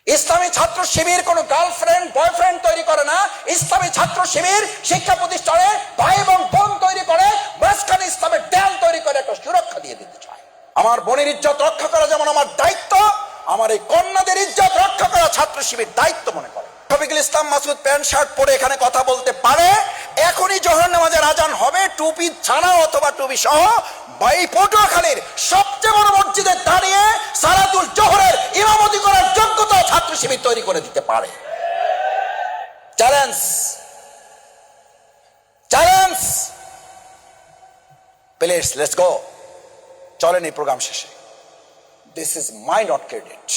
ইসলামী ছাত্র শিবির কোনো girlfriend boyfriend তৈরি করে না। ইসলামী ছাত্র শিবির শিক্ষা প্রতিষ্ঠানে ভাই এবং বোন তৈরি করে, মাঝখানে ইসলামের দেয়াল তৈরি করে একটা সুরক্ষা দিয়ে দিতে চায়। আমার বোনের ইজ্জত রক্ষা করা যেমন আমার দায়িত্ব, আমার এই কন্যাদের ইজ্জত রক্ষা করা ছাত্র শিবির দায়িত্ব মনে করে। শফিকুল ইসলাম মাসুদ প্যান্ট শার্ট পরে এখানে কথা বলতে পারে। এখনই জোহর নামাজের আজান হবে, টুপি ছাড়া অথবা টুপি সহ এই পটুয়াখালীর সবচেয়ে বড় মসজিদে দাঁড়িয়ে সালাতুল জোহরের ইমামতি করার যোগ্যতা ছাত্র শিবির তৈরি করে দিতে পারে। Challenge, challenge, please let's go. চলেন এই প্রোগ্রাম শেষে। This is my not credit,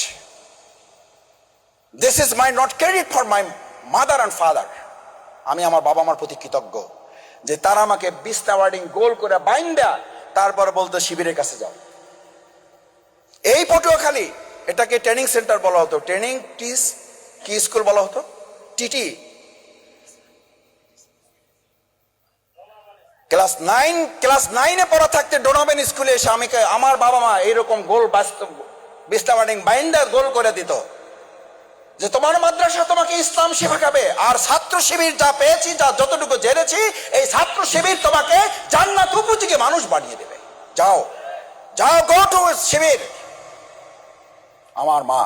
this is my not credit for my mother and father. আমি আমার বাবা মার প্রতি কৃতজ্ঞ যে তারা আমাকে 20টা ওয়ার্ডিং গোল করে বাইন্দা তারপর বলতো শিবিরের কাছে যাও। এই পটুয়াখালী, এটাকে ট্রেনিং সেন্টার বলা হতো, ট্রেনিং টিস কি স্কুল বলা হতো, টিটি। ক্লাস 9-এ পড়া থাকতে ডোনাবেন স্কুলে এসে আমার বাবা মা এইরকম গোল 20টা ওয়ার্ডিং বাইন্ডার গোল করে দিত যে তোমার মাদ্রাসা তোমাকে ইসলাম শেখাবে, আর ছাত্র শিবির যা পেয়েছি, যা যতটুকু জেনেছি, এই ছাত্র শিবির তোমাকে জান্নাত উপযোগী মানুষ বানিয়ে দেবে। যাও যাও, গো টু শিবির। আমার মা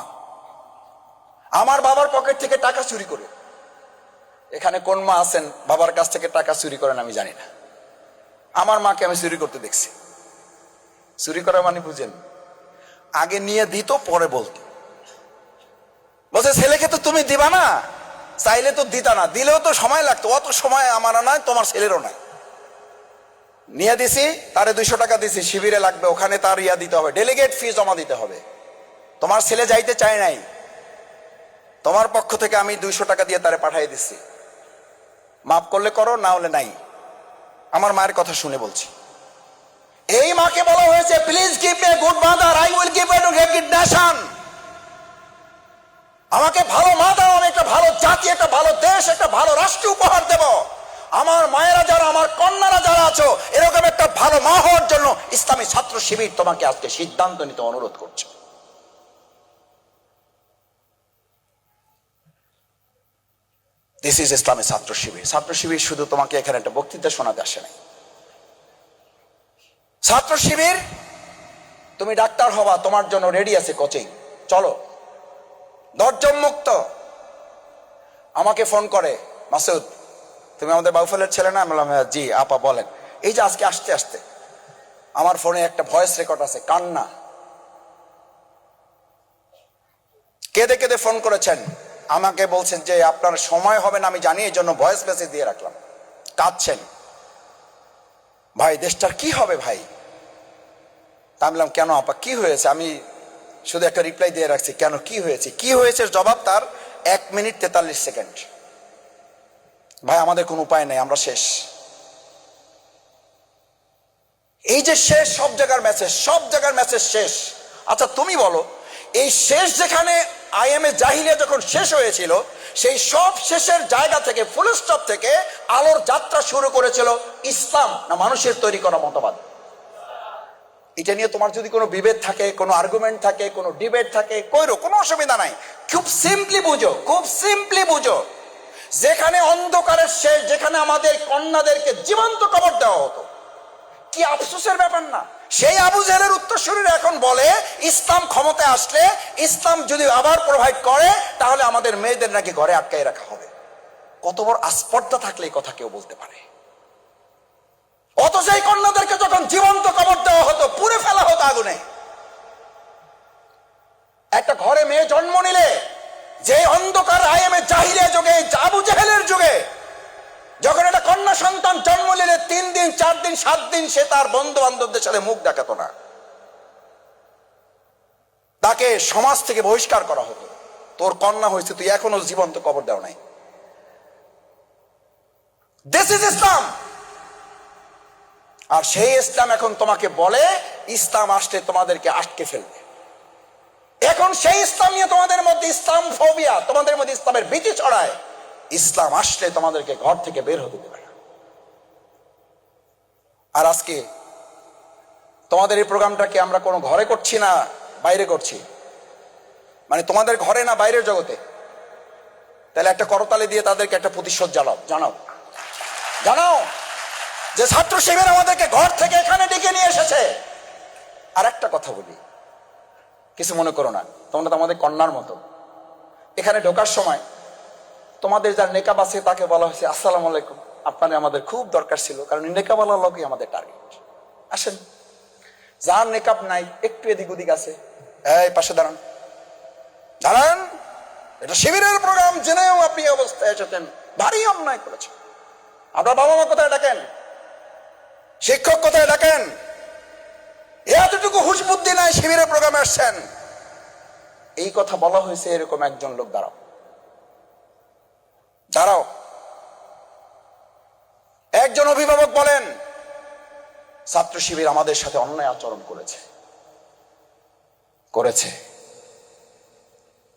আমার বাবার পকেট থেকে টাকা চুরি করে, এখানে কোন মা আছেন বাবার কাছ থেকে টাকা চুরি করেন আমি জানি না। আমার মাকে আমি চুরি করতে দেখছি। চুরি করা মানে বুঝেন, আগে নিয়ে দিত পরে বলতো, বলছে ছেলেকে তো তুমি দিবা না, চাইলে তো দিতা না, দিলেও তো সময় লাগতো, অত সময় আমারও নাই তোমার ছেলেরও নাই। নিয়ে দিছি, তারে 200 টাকা দিছি, শিবিরে লাগবে, ওখানে তার ইয়া দিতে হবে, ডেলিগেট ফি জমা দিতে হবে। তোমার ছেলে যাইতে চায় নাই, তোমার পক্ষ থেকে আমি 200 টাকা দিয়ে তারে পাঠিয়ে দিচ্ছি, মাফ করলে করো, না হলে নাই। আমার মায়ের কথা শুনে বলছি। এই মাকে বলা হয়েছে please give me a good mother, I will give you a good nation. আমাকে ভালো মা দাও, আমি একটা ভালো জাতি, একটা ভালো দেশ, একটা ভালো রাষ্ট্র উপহার দেব। আমার মায়েরা যারা, আমার কন্যারা যারা আছো, এরকম একটা ভালো মা হওয়ার জন্য ইসলামী ছাত্র শিবির তোমাকে আজকে সিদ্ধান্ত নিতে অনুরোধ করছে। দিস ইজ ইসলামী ছাত্র শিবির। ছাত্র শিবির শুধু তোমাকে এখানে একটা বক্তৃতা শোনাতে আসে নাই। ছাত্র শিবির, তুমি ডাক্তার হবা, তোমার জন্য রেডি আছে কোচিং, চলো। 10 জন মুক্ত আমাকে ফোন করে, মাসুদ তুমি আমাদের বাউফলের ছেলে না? আমি বললাম জি আপা বলেন। এই যে আজকে আসতে আসতে আমার ফোনে একটা ভয়েস রেকর্ড আছে, কান্না, কেঁদে কেঁদে ফোন করেছেন, আমাকে বলছেন যে আপনার সময় হবে না আমি জানি, এই জন্য ভয়েস মেসেজ দিয়ে রাখলাম। কাঁদছেন, ভাই দেশটার কি হবে ভাই। তা আমি বললাম কেন আপা কি হয়েছে? আমি শুধু একটা রিপ্লাই দিয়ে রাখছি, কেন কি হয়েছে? কি হয়েছে জবাব তার 1 মিনিট 43 সেকেন্ড। ভাই আমাদের কোনো উপায় নেই, আমরা শেষ। এই যে শেষ, সব জায়গার মেসেজ, সব জায়গার মেসেজ শেষ। আচ্ছা তুমি বলো, এই শেষ যেখানে আইএমএ জাহিলিয়া যখন শেষ হয়েছিল, সেই সব শেষের জায়গা থেকে, ফুল স্টপ থেকে আলোর যাত্রা শুরু করেছিল ইসলাম না মানুষের তৈরি করা মতবাদ? এটা নিয়ে তোমার যদি কোনো বিভেদ থাকে, কোনো আর্গুমেন্ট থাকে, কোনো ডিবেট থাকে, কোনো অসুবিধা নাই। খুব সিম্পলি বুঝো, খুব সিম্পলি বুঝো, যেখানে অন্ধকারের শেষ, যেখানে আমাদের কন্যাদেরকে জীবন্ত কবর দেওয়া হতো, কি আফসোসের ব্যাপার না? সেই আবু জেহেলের উত্তরসূরিরা এখন বলে ইসলাম ক্ষমতায় আসলে, ইসলাম যদি আবার প্রোভাইড করে, তাহলে আমাদের মেয়েদের নাকি ঘরে আটকায় রাখা হবে। কত বড় আস্পর্ধা থাকলে এই কথা কেউ বলতে পারে? অথচ এই কন্যাদেরকে যখন জীবন্ত কবর দেওয়া হতো, পুড়ে ফেলা হতো আগুনে। একটা ঘরে মেয়ে জন্ম নিলে, যে অন্ধকার আইএমএ জাহিলিয়া যুগে, আবু জেহেলের যুগে, যখন একটা কন্যা সন্তান জন্ম নিলে 3 দিন 4 দিন 7 দিন সে তার বন্ধু বান্ধবদের সাথে মুখ দেখাতো না, তাকে সমাজ থেকে বহিষ্কার করা হতো। তোর কন্যা হয়েছে, তুই এখনো জীবন্ত কবর দেও নাই। দিস ইজ ইসলাম। আর সেই ইসলাম এখন তোমাকে বলে ইসলাম আসলে তোমাদেরকে আটকে ফেলবে। এখন সেই ইসলাম নিয়ে তোমাদের মধ্যে ইসলাম ফোবিয়া, তোমাদের মধ্যে ইসলামের ভীতি ছড়ায়। ইসলাম আসলে তোমাদেরকে ঘর থেকে বের হতে দেবে না। আর আজকে তোমাদের এই প্রোগ্রামটাকে আমরা কোনো ঘরে করছি না, বাইরে করছি। মানে তোমাদের ঘরে না বাইরের জগতে? তাহলে একটা করতালি দিয়ে তাদেরকে একটা প্রতিশোধ জানাও জানাও যে ছাত্র শিবির আমাদেরকে ঘর থেকে এখানে ডেকে নিয়ে এসেছে। আর একটা কথা বলি, কিছু মনে করো না, তোমরা তো আমাদের কন্যার মতো। এখানে ঢোকার সময় তোমাদের যার নেকাব আছে তাকে বলা হয়েছে আসসালামু আলাইকুম, আপনাদের আমাদের খুব দরকার ছিল, কারণ নেকাবওয়ালা লোকই আমাদের টার্গেট। আসেন। যার নেকাব নাই, একটু এদিক ওদিক আছে, এই পাশে দাঁড়ান দাঁড়ান, এটা শিবিরের প্রোগ্রাম, জেনেও আপনি এই অবস্থায় এসেছেন, ভারী অন্যায় করেছেন। আপনার বাবা মা কোথায় ডাকেন, শিক্ষক কোথায় ডাকেন? এতটুকু হুঁশ বুদ্ধি নাই, শিবিরের প্রোগ্রামে আসছেন। এই কথা বলা হয়েছে, এরকম একজন লোক দাঁড়াও দাঁড়াও। একজন অভিভাবক বলেন ছাত্র শিবির আমাদের সাথে অন্যায় আচরণ করেছে।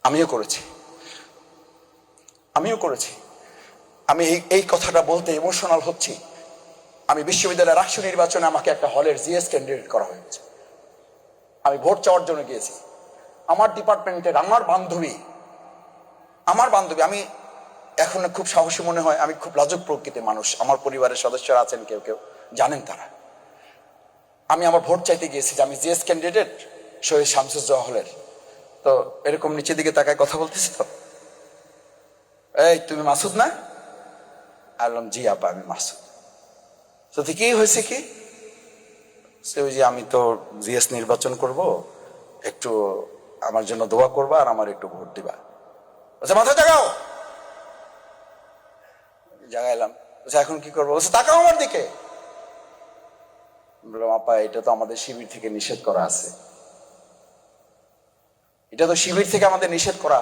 আমিও করেছি। আমি এই কথাটা বলতে ইমোশনাল হচ্ছি। আমি বিশ্ববিদ্যালয়ের রাষ্ট্র নির্বাচনে আমাকে একটা হলের জিএস ক্যান্ডিডেট করা হয়েছে। আমি ভোট চাওয়ার জন্য গিয়েছি। আমার ডিপার্টমেন্টের আমার বান্ধবী, আমি এখন খুব সাহসী মনে হয়, আমি খুব লাজুক প্রকৃতির মানুষ। আমার পরিবারের সদস্যরা আছেন, কেউ কেউ জানেন তারা। আমি আমার ভোট চাইতে গিয়েছি যে আমি জিএস ক্যান্ডিডেট শহীদ শামসুজ্জোহা হলের। তো এরকম নিচের দিকে তাকায় কথা বলতেছি, তো এই তুমি মাসুদ না? বললাম জি আপা আমি মাসুদ। তো কি হয়েছে কি? ওই যে আমি তো জিএস নির্বাচন করব, একটু আমার জন্য দোয়া করবা আর আমার একটু ভোট দিবা। বলছে মাথা জাগাইলাম। বলছে এখন কি করবো? বলছে তাকাও আমার দিকে। বললাম আপা এটা তো আমাদের শিবির থেকে নিষেধ করা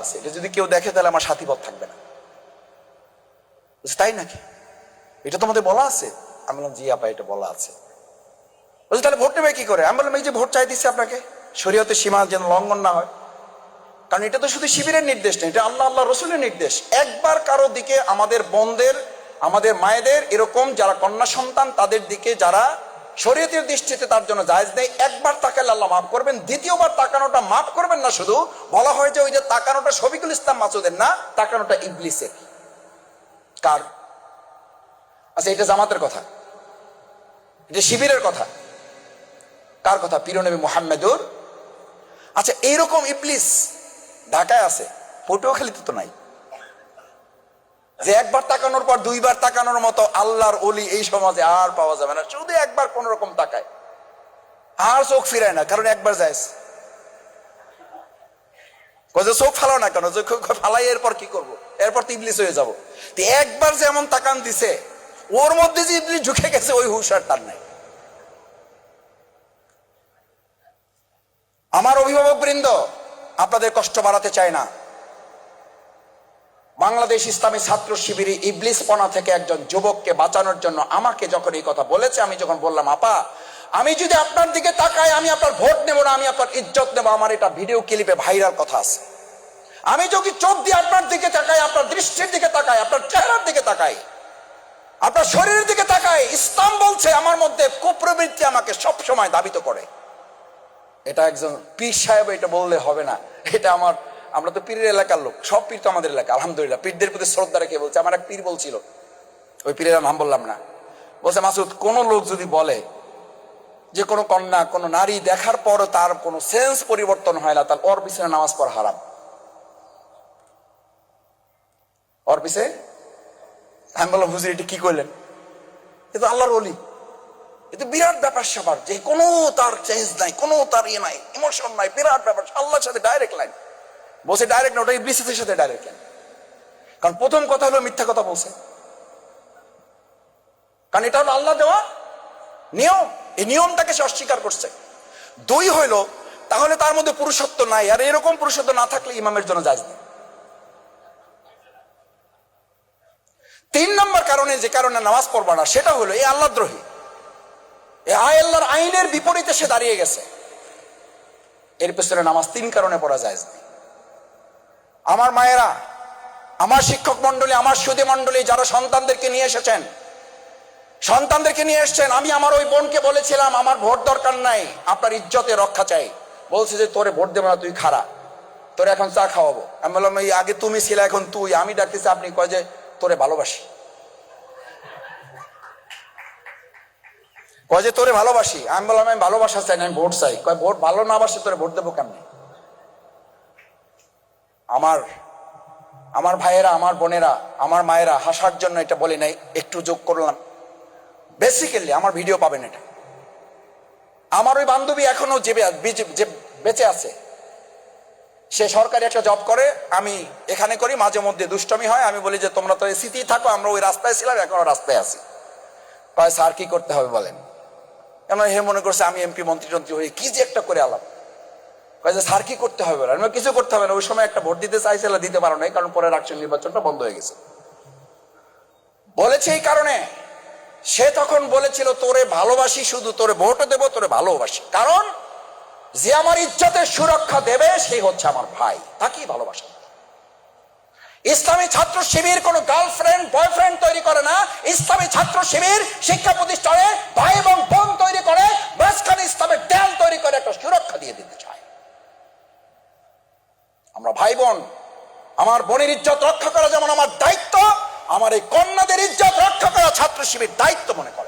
আছে, এটা যদি কেউ দেখে তাহলে আমার সাথীপদ থাকবে না। তাই নাকি? এটা তো আমাদের বলা আছে। আমি বললাম জি আপা এটা বলা আছে। বলছে তাহলে ভোট নেবে কি করে? আমি বললাম এই যে ভোট চাই দিচ্ছে আপনাকে, শরীয়তের সীমা যেন লঙ্ঘন না হয়। কারণ এটা তো শুধু শিবিরের নির্দেশ নেই, এটা আল্লাহ রসুলের নির্দেশ। একবার কারো দিকে, আমাদের বোনদের, আমাদের মায়েদের, এরকম যারা কন্যা সন্তান তাদের দিকে যারা শরীয়তের দৃষ্টিতে তার জন্য জায়েজ নেই, একবার তাকালে আল্লাহ মাফ করবেন। দ্বিতীয়বার তাকানোটা মাফ করবেন না, শুধু বলা হয় যে ওই যে তাকানোটা শফিকুল ইসলাম মাসুদের না, তাকানোটা ইবলিসের। কার? আচ্ছা এটা জামাতের কথা, এটা শিবিরের কথা। কার কথা? প্রিয় নবী মুহাম্মদুর। আচ্ছা এইরকম ইবলিস ঢাকায় আছে, পটুয়াখালীতে তো নাই। যে একবার তাকানোর পর দুইবার তাকানোর মতো আল্লাহর ওলি এই সমাজে আর পাওয়া যাবে না। শুধু একবার কোন রকম তাকায়, আর চোখ ফিরায় না, কারণ একবার যায়। চোখ ফালাও না কেন? ফালাই এরপর কি করবো? এরপর তো ইবলিস হয়ে যাবো। একবার যেমন তাকান দিছে, ওর মধ্যে যে ইবলিস ঢুকে গেছে, ওই হুঁশার তার নাই। আমার অভিভাবক বৃন্দ, আপনাদের কষ্ট বাড়াতে চায় না। বাংলাদেশ ইসলামী ছাত্র শিবিরে ইবলিসপনা থেকে একজন যুবককে বাঁচানোর জন্য আমাকে যখন এই কথা বলেছে, আমি যখন বললাম আপা আমি যদি আপনার দিকে তাকাই, আমি আপনার ভোট নেব না, আমি আপনার ইজ্জত নেব, আমার এটা ভিডিও ক্লিপে ভাইরাল কথা আছে। আমি যদি চোখ দিয়ে আপনার দিকে তাকাই, আপনার দৃষ্টির দিকে তাকাই, আপনার চেহারার দিকে তাকাই, আপনার শরীরের দিকে তাকাই, ইসলাম বলছে আমার মধ্যে কুপ্রবৃত্তি আমাকে সব সময় দাবিত করে। এটা একজন পীর সাহেব এটা বললে হবে না, এটা আমরা তো পীরের এলাকার লোক, সব পীর তো আমাদের এলাকা, আলহামদুলিল্লাহ। পীরদের প্রতি শ্রদ্ধা রেখে বলছে। আমার এক পীর বলছিল, ওই পীরের নাম বললাম না, বলছে মাসুদ কোন লোক যদি বলে যে কোনো কন্যা, কোনো নারী দেখার পর তার কোনো সেন্স পরিবর্তন হয় না, তার ওর পিছনে নামাজ পড়া হারাম। ওর পিছে আমি বললাম হুজুর এটা কি করলেন? এ তো আল্লাহর ওলি, এ তো বিরাট ব্যাপার স্যাপার, যে কোনো তার চেঞ্জ নাই, কোনো তার ইয়ে নাই, ইমোশন নাই, বিরাট ব্যাপার, আল্লাহর সাথে ডাইরেক্ট লাইন। বলছে ডাইরেক্ট না, ওটা ইবলিসের সাথে ডাইরেক্ট লাইন। কারণ প্রথম কথা হলো মিথ্যা কথা বলছে, কারণ এটা হলো আল্লাহ দেওয়া নিয়ম, এই নিয়মটাকে সে অস্বীকার করছে। দুই হইলো তাহলে তার মধ্যে পুরুষত্ব নাই, আর এরকম পুরুষত্ব না থাকলে ইমামের জন্য জায়েজ নেই। তিন নম্বর কারণে, যে কারণে নামাজ পড়বা না, সেটা হলো এই আল্লাহদ্রোহী, এই আল্লাহর আইনের বিপরীতে সে দাঁড়িয়ে গেছে। এর পেছনে নামাজ তিন কারণে পড়া জায়েজ নেই। আমার মায়েরা, আমার শিক্ষক মন্ডলী, আমার সুধী মন্ডলী, যারা সন্তানদেরকে নিয়ে এসেছেন, আমি আমার ওই বোনকে বলেছিলাম আমার ভোট দরকার নাই, আপনার ইজ্জতে রক্ষা চাই। বলছে যে তোরে ভোট দেবো না, তুই খারা। তোরে এখন চা খাওয়াবো। আমি বললাম এই আগে তুমি ছিলে, এখন তুই। আমি ডাকতেছি আপনি। কয় যে তোরে ভালোবাসি। কয় যে তোরে ভালোবাসি। আমি বললাম আমি ভালোবাসা চাই না, আমি ভোট চাই। কয় ভোট ভালো না বাসে তোরে ভোট দেবো কেমনি? আমার ভাইয়েরা, আমার বোনেরা, আমার মায়েরা হাসার জন্য এটা বলি নাই, একটু যোগ করলাম। বেসিক্যালি আমার ভিডিও পাবেন এটা। আমার ওই বান্ধবী এখনো যে বেঁচে আছে, সে সরকারি একটা জব করে, আমি এখানে করি। মাঝে মধ্যে দুষ্টমি হয়, আমি বলি যে তোমরা তো এসিতেই থাকো, আমরা ওই রাস্তায় ছিলাম, এখনো রাস্তায় আছি। কয় স্যার কি করতে হবে বলেন? এমন হে মনে করছে আমি এমপি মন্ত্রী টন্ত্রী হয়ে কি যে একটা করে আলাপ। কয় যে স্যার কি করতে হবে বলেন? আমি কিছু করতে হবে না। ওই সময় একটা ভোট দিতে চাইছিল, দিতে পারো নাই, কারণ পরে রাষ্ট্রীয় নির্বাচনটা বন্ধ হয়ে গেছে। বলেছে এই কারণে, সে তখন বলেছিল তোরে ভালোবাসি, শুধু তোরে ভোটও দেবো, তোরে ভালোবাসি, কারণ যে আমার ইজ্জতের সুরক্ষা দেবে সেই হচ্ছে আমার ভাই, তাকেই ভালোবাসা। ইসলামী ছাত্র শিবির কোন গার্লফ্রেন্ড বয়ফ্রেন্ড তৈরি করে না। ইসলামী ছাত্র শিবির শিক্ষা প্রতিষ্ঠানে ভাই এবং বোন তৈরি করে, মাঝখানে ইসলামের দেয়াল তৈরি করে একটা সুরক্ষা দিয়ে দিতে চায়। আমরা ভাই বোন, আমার বোনের ইজ্জত রক্ষা করা যেমন আমার দায়িত্ব, আমার এই কন্যাদের ইজ্জত রক্ষা করা ছাত্র শিবির দায়িত্ব মনে করে।